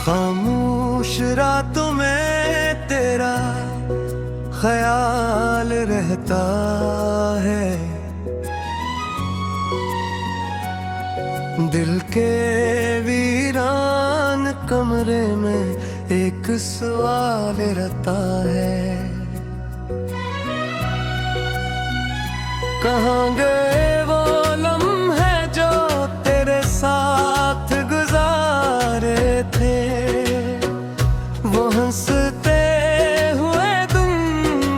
खामोश रातों में तेरा ख्याल रहता है, दिल के वीरान कमरे में एक सवाल रहता है। कहाँ गए वो लम्हे जो तेरे साथ गुजारे थे, वो हंसते हुए तुम,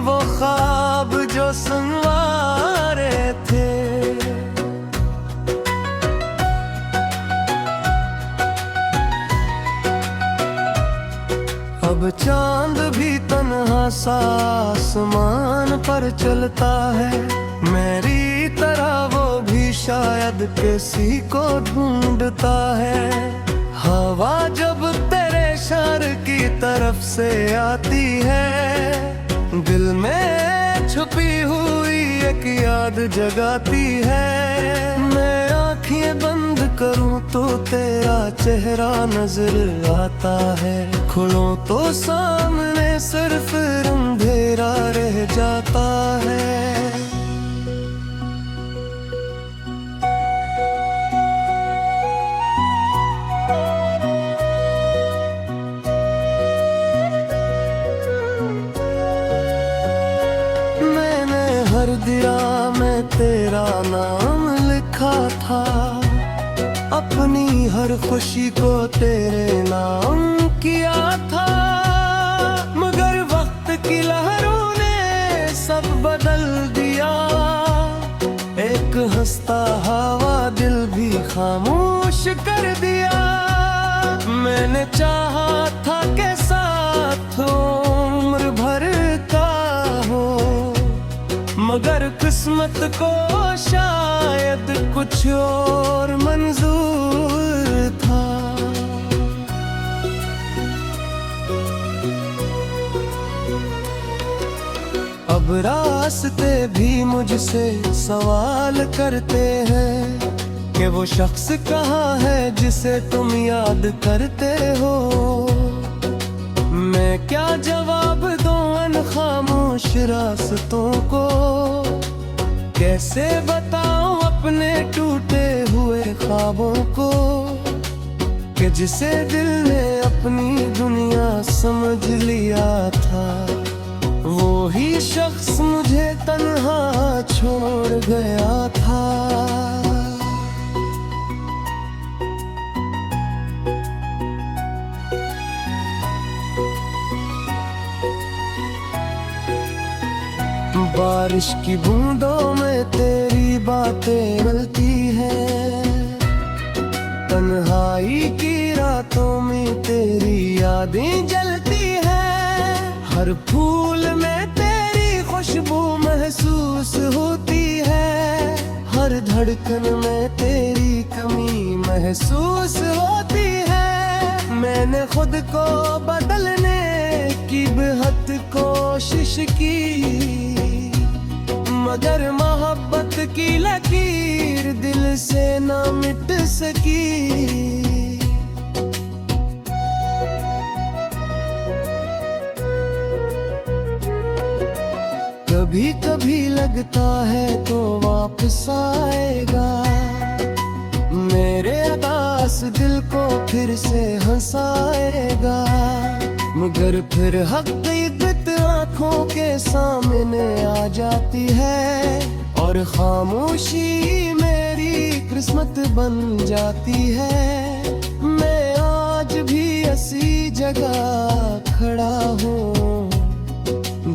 वो ख्वाब जो संवारे थे। अब चांद भी तन्हा सा आसमान पर चलता है, मेरी तरह वो भी शायद किसी को ढूंढता है। हवा जब तेरे शहर की तरफ से आती है, दिल में छुपी हुई एक याद जगाती है। मैं आँखें बंद करूं तो तेरा चेहरा नजर आता है, खुलूं तो सामने सिर्फ अंधेरा रह जाता है। हर दिया में तेरा नाम लिखा था, अपनी हर खुशी को तेरे नाम किया था। मगर वक्त की लहरों ने सब बदल दिया, एक हंसता हवा दिल भी खामोश कर दिया। मैंने चाहा था के साथ उम्र भर का हो, मगर किस्मत को शायद कुछ और मंजूर था। अब रास्ते भी मुझसे सवाल करते हैं कि वो शख्स कहाँ है जिसे तुम याद करते हो। मैं क्या जवाब दूं इन खामोश रास्तों को, कैसे बताऊं अपने टूटे हुए ख्वाबों को, कि जिसे दिल ने अपनी दुनिया समझ लिया था, वो ही शख्स मुझे तन्हा छोड़ गया था। बारिश की बूंदों में तेरी बातें गलती है, तन्हाई की रातों में तेरी यादें जलती है। हर फूल में तेरी खुशबू महसूस होती है, हर धड़कन में तेरी कमी महसूस होती है। मैंने खुद को बदलने की बेहद कोशिश की, मगर मोहब्बत की लकीर दिल से ना मिट सकी। कभी कभी लगता है तो वापस आएगा, मेरे उदास दिल को फिर से हंसाएगा। मगर फिर हकीकत आँखों के सामने आ जाती है, और खामोशी मेरी किस्मत बन जाती है। मैं आज भी ऐसी जगह खड़ा हूँ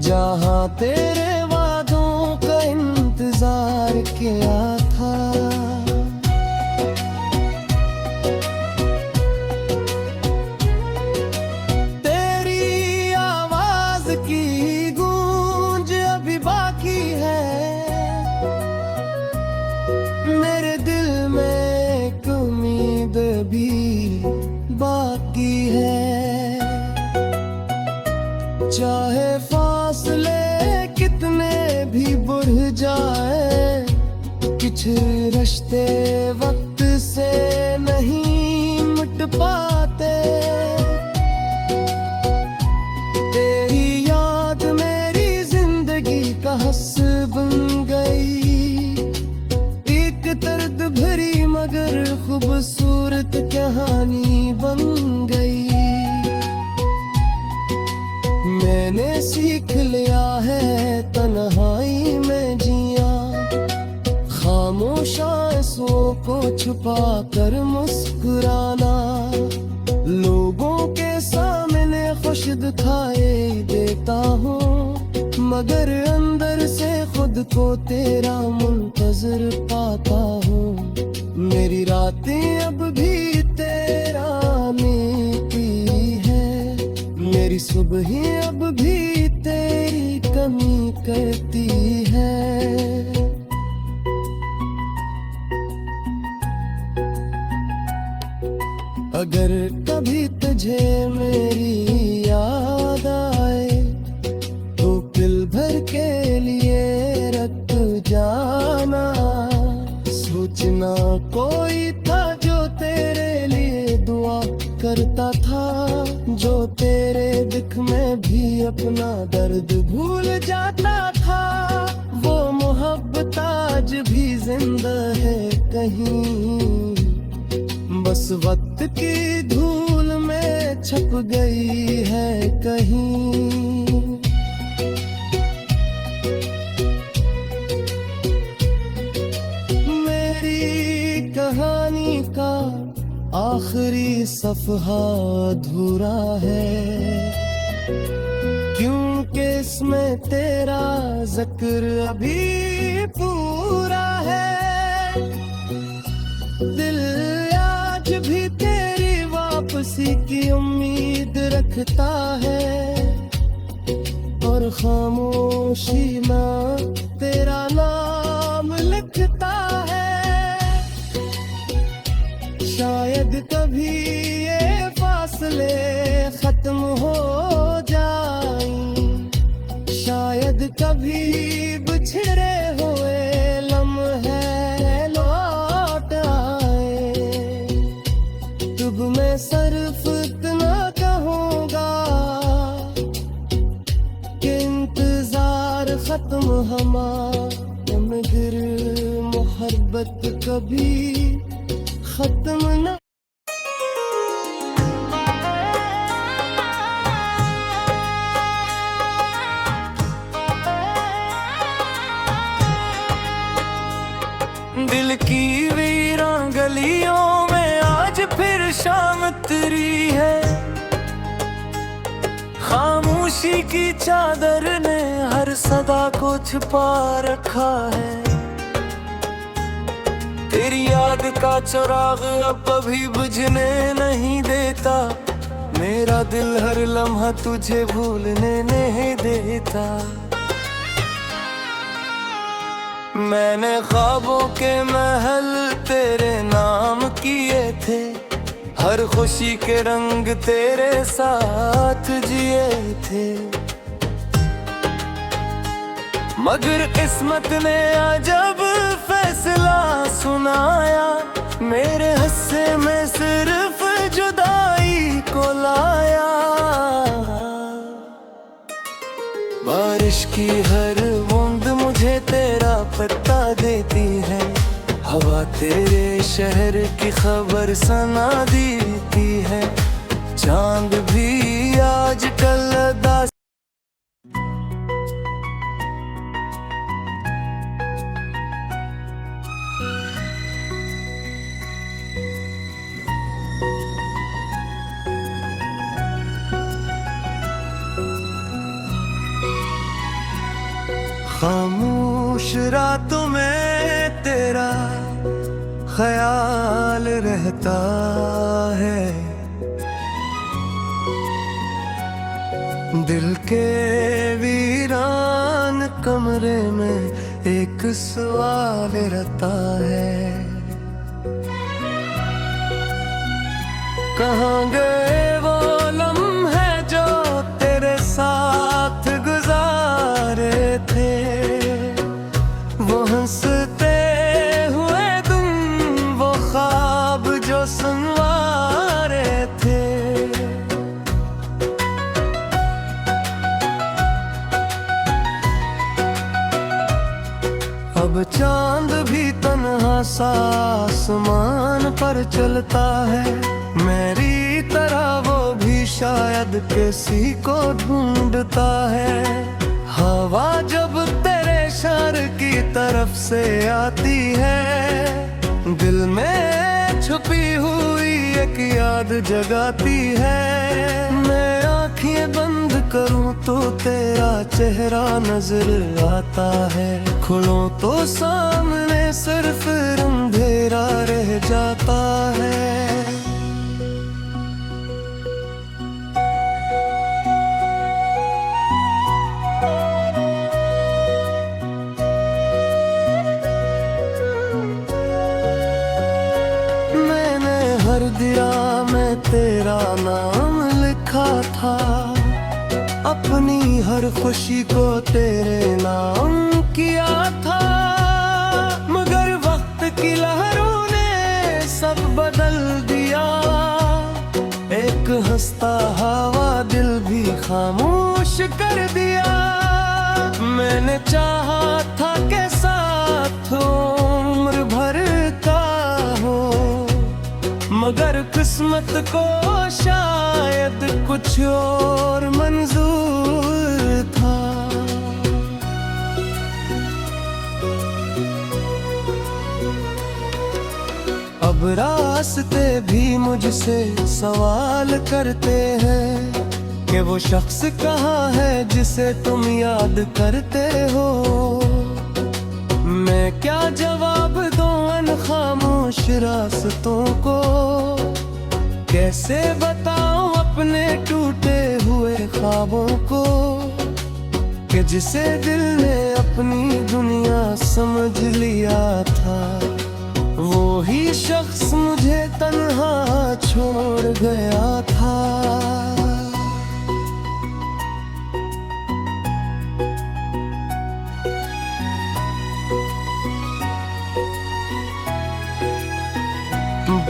जहाँ तेरे वादों का इंतजार किया था। बाकी है चाहे फासले कितने भी बढ़ जाए, कुछ रिश्ते वक्त से नहीं मिट पाते। खूबसूरत कहानी बन गई। मैंने सीख लिया है तन्हाई में जिया, खामोश आंसुओं को छुपा कर मुस्कुराना, लोगों के सामने खुश दिखाई देता हूँ, मगर अंदर से खुद को तेरा मुंतज़िर पाता हूँ। मेरी रातें अब भी तेरा मीती है, मेरी सुबहें अब भी तेरी कमी करती है। अगर कभी तुझे मेरी याद आए तो दिल भर के लिए रख जाना। सोचना कोई था जो तेरे लिए दुआ करता था, जो तेरे दुख में भी अपना दर्द भूल जाता था। वो मोहब्बत आज भी जिंदा है कहीं, बस वक्त की धूल में छप गई है कहीं। मेरी कहानी का आखिरी सफ़हा अधूरा है, क्योंकि इसमें तेरा जिक्र अभी पूरा है। दिल आज भी तेरी वापसी की उम्मीद रखता है, और खामोशी में तेरा नाम लिखता है। शायद कभी ये फासले खत्म हो जाएं, शायद कभी बिछड़े हुए लम्हे लौट आए। तुब मैं सिर्फ इतना कहूँगा कि इंतजार खत्म हमारा, मगर मोहब्बत कभी खत्म न। दिल की वीरान गलियों में आज फिर शाम उतरी है, खामोशी की चादर ने हर सदा को छुपा रखा है। तेरी याद का चिराग अब कभी बुझने नहीं देता, मेरा दिल हर लम्हा तुझे भूलने नहीं देता। मैंने ख्वाबों के महल तेरे नाम किए थे, हर खुशी के रंग तेरे साथ जिए थे, मगर किस्मत ने अजब फैसला सुनाया। मेरे हिस्से में सिर्फ जुदाई को लाया। बारिश की हर बूंद मुझे तेरा पता देती है, हवा तेरे शहर की खबर सुना देती है। चांद भी आजकल अदा खामोश रातों में तेरा ख्याल रहता है, दिल के वीरान कमरे में एक सवाल रहता है। कहाँ गए वो लम्हे जो तेरे साथ गुजारे थे, वो हंसते हुए तुम, वो ख्वाब जो सुनवारे थे। अब चांद भी तन्हा सा आसमान पर पर चलता है। मेरी तरह वो भी शायद किसी को ढूंढता है। हवा जब तेरे शहर की तरफ से आती है, दिल में छुपी हुई एक याद जगाती है। मैं आँखें बंद करूं तो तेरा चेहरा नजर आता है, खुलूं तो सामने सिर्फ अंधेरा रह जाता है। हर दिया में तेरा नाम लिखा था, अपनी हर खुशी को तेरे नाम किया था। मगर वक्त की लहरों ने सब बदल दिया, एक हंसता हवा दिल भी खामोश कर दिया। मैंने चाहा था के साथ उम्र भर का हो, मगर किस्मत को शायद कुछ और मंजूर था। अब रास्ते भी मुझसे सवाल करते हैं कि वो शख्स कहाँ है जिसे तुम याद करते हो। मैं क्या जवाब दूं अन खामोश रास्तों को, कैसे बताऊं अपने टूटे हुए ख्वाबों को, कि जिसे दिल ने अपनी दुनिया समझ लिया था, वो ही शख्स मुझे तन्हा छोड़ गया था।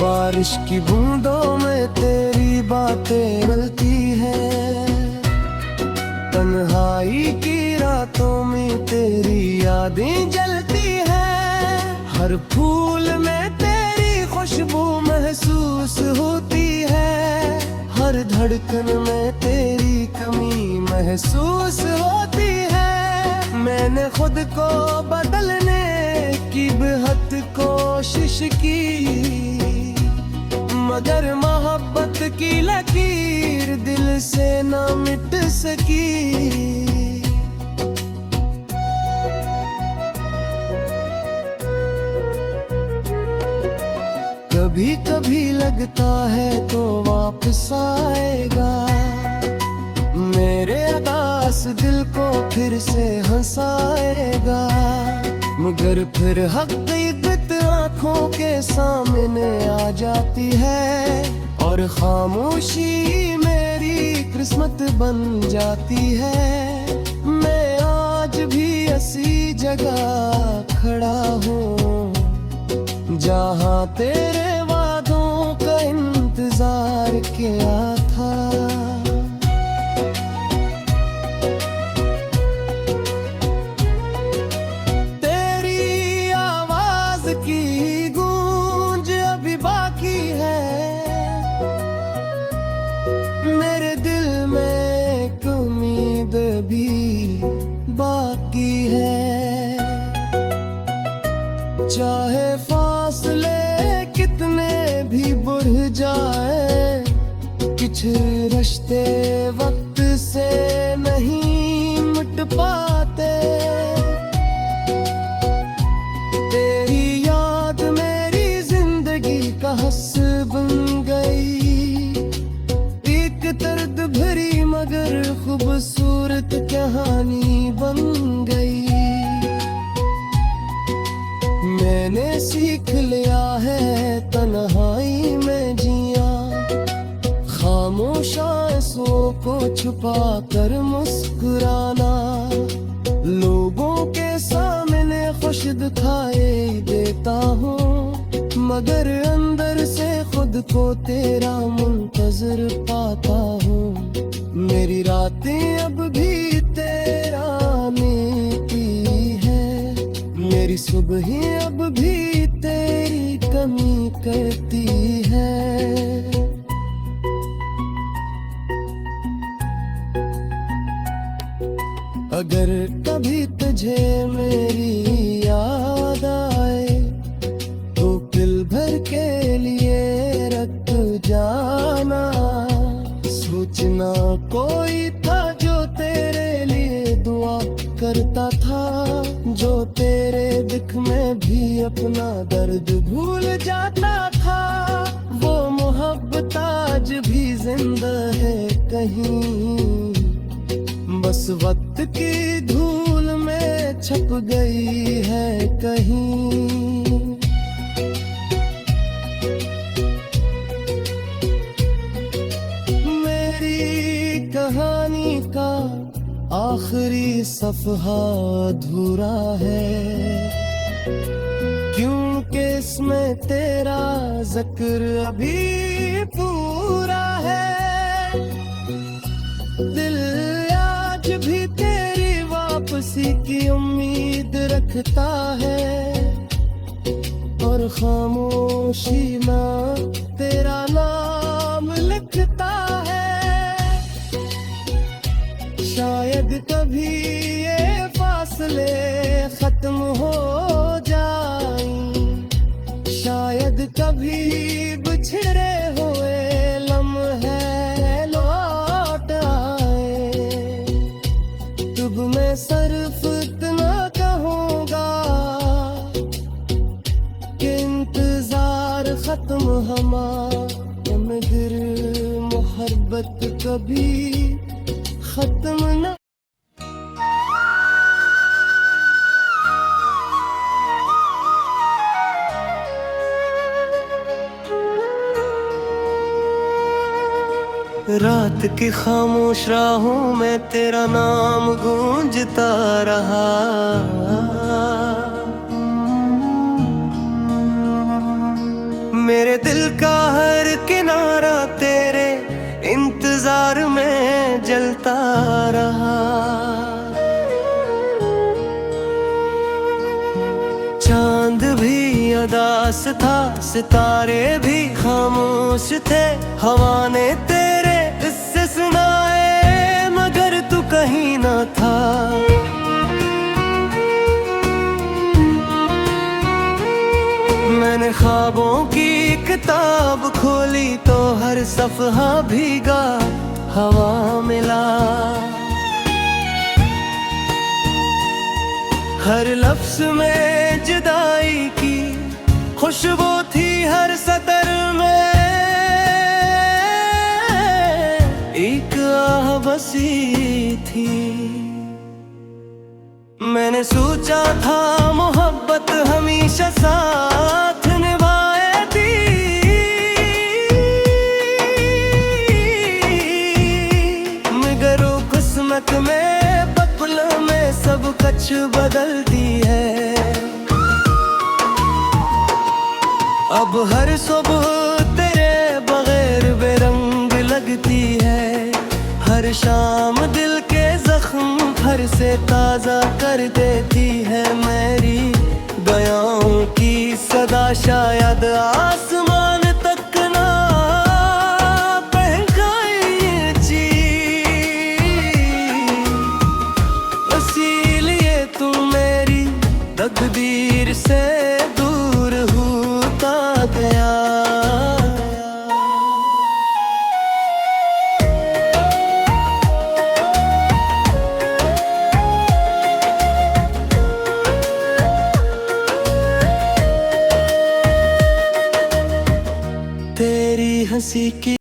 बारिश की बूंदों में तेरी बातें मिलती हैं, तन्हाई की रातों में तेरी यादें जलती हैं। हर फूल में तेरी खुशबू महसूस होती है, हर धड़कन में तेरी कमी महसूस होती है। मैंने खुद को बदलने की बेहद कोशिश की, मगर मोहब्बत की लकीर दिल से न मिट सकी। कभी कभी लगता है तो वापस आएगा, मेरे उदास दिल को फिर से हंसाएगा। मगर फिर हकीकत आँखों के सामने आ जाती है, और खामोशी मेरी किस्मत बन जाती है। मैं आज भी ऐसी जगह खड़ा हूँ जहाँ तेरे वादों का इंतजार किया था। मेरे दिल में एक उम्मीद भी बाकी है, चाहे फासले कितने भी बढ़ जाए, कुछ रिश्ते वक्त से नहीं मिट पाते। तेरी याद मेरी जिंदगी का हंस बन गई, दर्द भरी मगर खूबसूरत कहानी बन गई। मैंने सीख लिया है तन्हाई में जिया, खामोश आंसुओं को छुपा कर मुस्कुराना। लोगों के सामने खुश दिखाई देता हूँ, मगर अंदर से खुद को तेरा मुंतज़िर पाता हूँ। मेरी रातें अब भी तेरा मीती है, मेरी सुबहें अब भी तेरी कमी करती ना कोई था जो तेरे लिए दुआ करता था, जो तेरे दुख में भी अपना दर्द भूल जाता था। वो मोहब्बत आज भी जिंदा है कहीं, बस वक्त की धूल में छप गई है कहीं। मेरी कहानी का आखिरी सफ़हा अधूरा है, क्योंकि इसमें तेरा जिक्र अभी पूरा है। दिल आज भी तेरी वापसी की उम्मीद रखता है, और खामोशी में तेरा नाम लिखता है। शायद कभी ये फासले खत्म हो जाएं, शायद कभी बिछड़े हुए लम्हे लौट आए। तुब मैं सिर्फ इतना कहूँगा कि इंतजार खत्म हमारा, मगर मोहब्बत कभी खत्म न। रात की खामोश राहों में तेरा नाम गूंजता रहा, मेरे दिल का हर किनारा तेरे इंतजार में जलता रहा। चांद भी उदास था, सितारे भी खामोश थे, हवा ने तेरे किस्से सुनाए मगर तू कहीं ना था। मैंने ख्वाबों की किताब खोली तो हर सफ़हा भीगा हवा मिला, हर लफ्ज़ में जुदाई की खुशबू थी, हर सतर में एक आह बसी थी। मैंने सोचा था मोहब्बत हमेशा साथ निभाएगी, मगर वो किस्मत में पल में सब कुछ बदलती है। अब हर सुबह तेरे बगैर बेरंग लगती है, हर शाम दिल के जख्म फिर से ताज़ा कर देती है। मेरी गयाओं की सदा शायद आसमान तक ना पहुंचे चीज़, इसीलिए तू मेरी तकदीर से